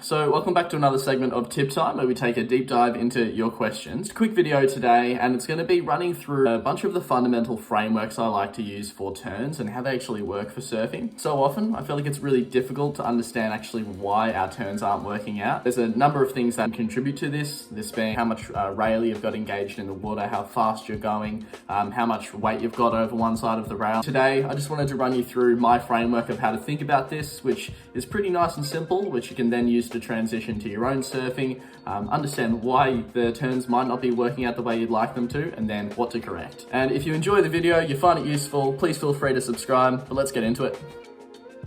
So welcome back to another segment of Tip Time where we take a deep dive into your questions. Quick video today, and it's going to be running through a bunch of the fundamental frameworks I like to use for turns and how they actually work for surfing. So often I feel like it's really difficult to understand actually why our turns aren't working out. There's a number of things that contribute to this being how much rail you've got engaged in the water, how fast you're going, how much weight you've got over one side of the rail. Today I just wanted to run you through my framework of how to think about this, which is pretty nice and simple, which you can then use to transition to your own surfing, understand why the turns might not be working out the way you'd like them to, and then what to correct. And if you enjoy the video, you find it useful, please feel free to subscribe, but let's get into it.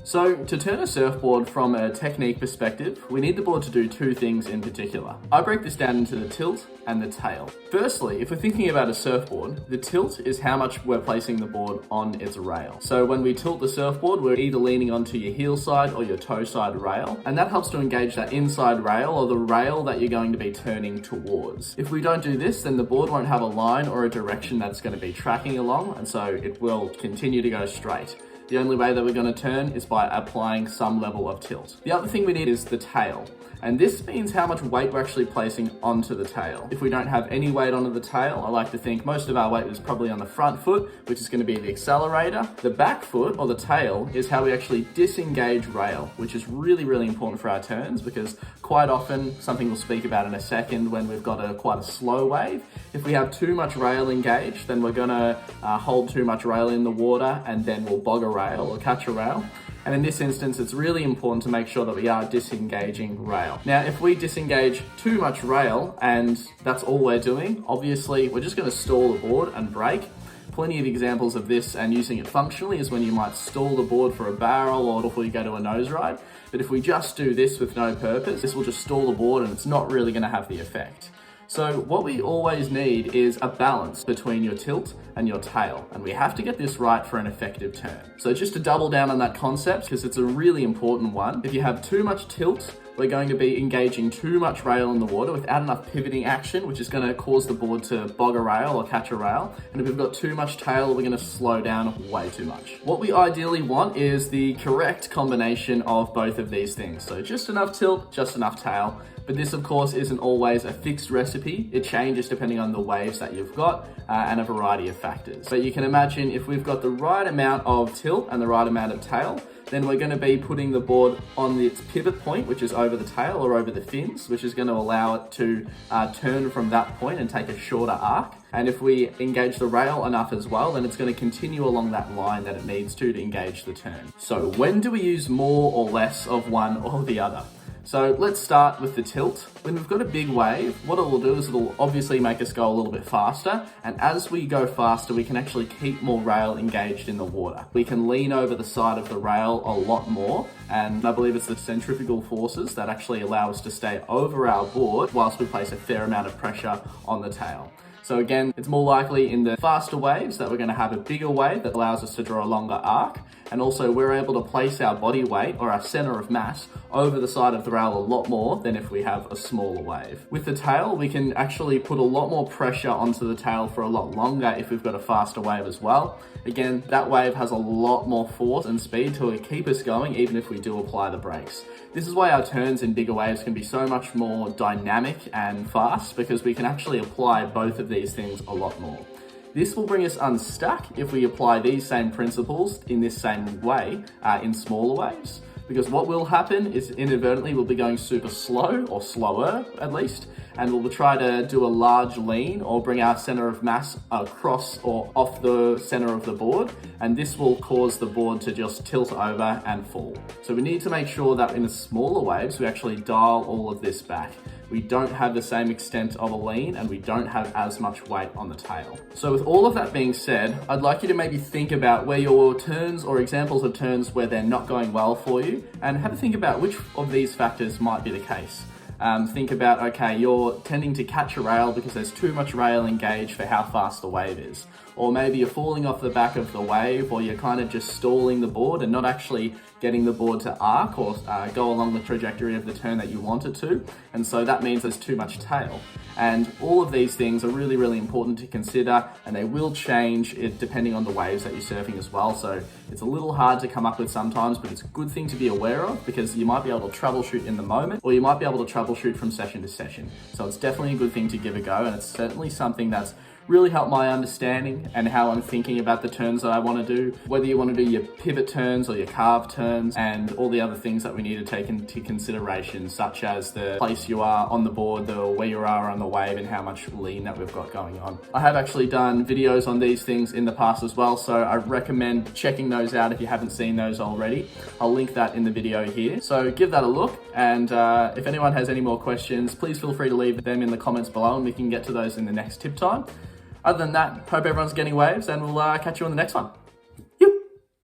So to turn a surfboard from a technique perspective, we need the board to do two things in particular. I break this down into the tilt and the tail. Firstly, if we're thinking about a surfboard, the tilt is how much we're placing the board on its rail. So when we tilt the surfboard, we're either leaning onto your heel side or your toe side rail, and that helps to engage that inside rail or the rail that you're going to be turning towards. If we don't do this, then the board won't have a line or a direction that's going to be tracking along, and so it will continue to go straight. The only way that we're going to turn is by applying some level of tilt. The other thing we need is the tail. And this means how much weight we're actually placing onto the tail. If we don't have any weight onto the tail, I like to think most of our weight is probably on the front foot, which is going to be the accelerator. The back foot, or the tail, is how we actually disengage rail, which is really, really important for our turns because quite often, something we'll speak about in a second, when we've got quite a slow wave, if we have too much rail engaged, then we're going to hold too much rail in the water and then we'll bog a rail or catch a rail. And in this instance, it's really important to make sure that we are disengaging rail. Now, if we disengage too much rail and that's all we're doing, obviously we're just going to stall the board and break. Plenty of examples of this and using it functionally is when you might stall the board for a barrel or before you go to a nose ride. But if we just do this with no purpose, this will just stall the board and it's not really going to have the effect. So what we always need is a balance between your tilt and your tail, and we have to get this right for an effective turn. So just to double down on that concept, because it's a really important one, if you have too much tilt, we're going to be engaging too much rail in the water without enough pivoting action, which is going to cause the board to bog a rail or catch a rail. And if we've got too much tail, we're going to slow down way too much. What we ideally want is the correct combination of both of these things. So just enough tilt, just enough tail. But this, of course, isn't always a fixed recipe. It changes depending on the waves that you've got and a variety of factors. But you can imagine if we've got the right amount of tilt and the right amount of tail, then we're going to be putting the board on its pivot point, which is over the tail or over the fins, which is going to allow it to turn from that point and take a shorter arc. And if we engage the rail enough as well, then it's going to continue along that line that it needs to engage the turn. So when do we use more or less of one or the other? So let's start with the tilt. When we've got a big wave, what it will do is it'll obviously make us go a little bit faster. And as we go faster, we can actually keep more rail engaged in the water. We can lean over the side of the rail a lot more. And I believe it's the centrifugal forces that actually allow us to stay over our board whilst we place a fair amount of pressure on the tail. So again, it's more likely in the faster waves that we're going to have a bigger wave that allows us to draw a longer arc. And also we're able to place our body weight or our center of mass over the side of the rail a lot more than if we have a smaller wave. With the tail, we can actually put a lot more pressure onto the tail for a lot longer if we've got a faster wave as well. Again, that wave has a lot more force and speed to keep us going even if we do apply the brakes. This is why our turns in bigger waves can be so much more dynamic and fast because we can actually apply both of these things a lot more. This will bring us unstuck if we apply these same principles in this same way in smaller waves. Because what will happen is inadvertently we'll be going super slow, or slower at least, and we'll try to do a large lean or bring our center of mass across or off the center of the board, and this will cause the board to just tilt over and fall. So we need to make sure that in the smaller waves we actually dial all of this back. We don't have the same extent of a lean and we don't have as much weight on the tail. So with all of that being said, I'd like you to maybe think about where your turns or examples of turns where they're not going well for you and have a think about which of these factors might be the case. Think about, okay, you're tending to catch a rail because there's too much rail engaged for how fast the wave is. or maybe you're falling off the back of the wave, or you're kind of just stalling the board and not actually getting the board to arc or go along the trajectory of the turn that you want it to. And so that means there's too much tail. And all of these things are really, really important to consider, and they will change it depending on the waves that you're surfing as well. So it's a little hard to come up with sometimes, but it's a good thing to be aware of, because you might be able to troubleshoot in the moment, or you might be able to troubleshoot from session to session. So it's definitely a good thing to give a go, and it's certainly something that's really helped my understanding and how I'm thinking about the turns that I want to do. Whether you want to do your pivot turns or your carve turns, and all the other things that we need to take into consideration, such as the place you are on the board, where you are on the wave, and how much lean that we've got going on. I have actually done videos on these things in the past as well, so I recommend checking those out if you haven't seen those already. I'll link that in the video here. So give that a look, and if anyone has any more questions, please feel free to leave them in the comments below, and we can get to those in the next tip time. Other than that, hope everyone's getting waves, and we'll catch you on the next one.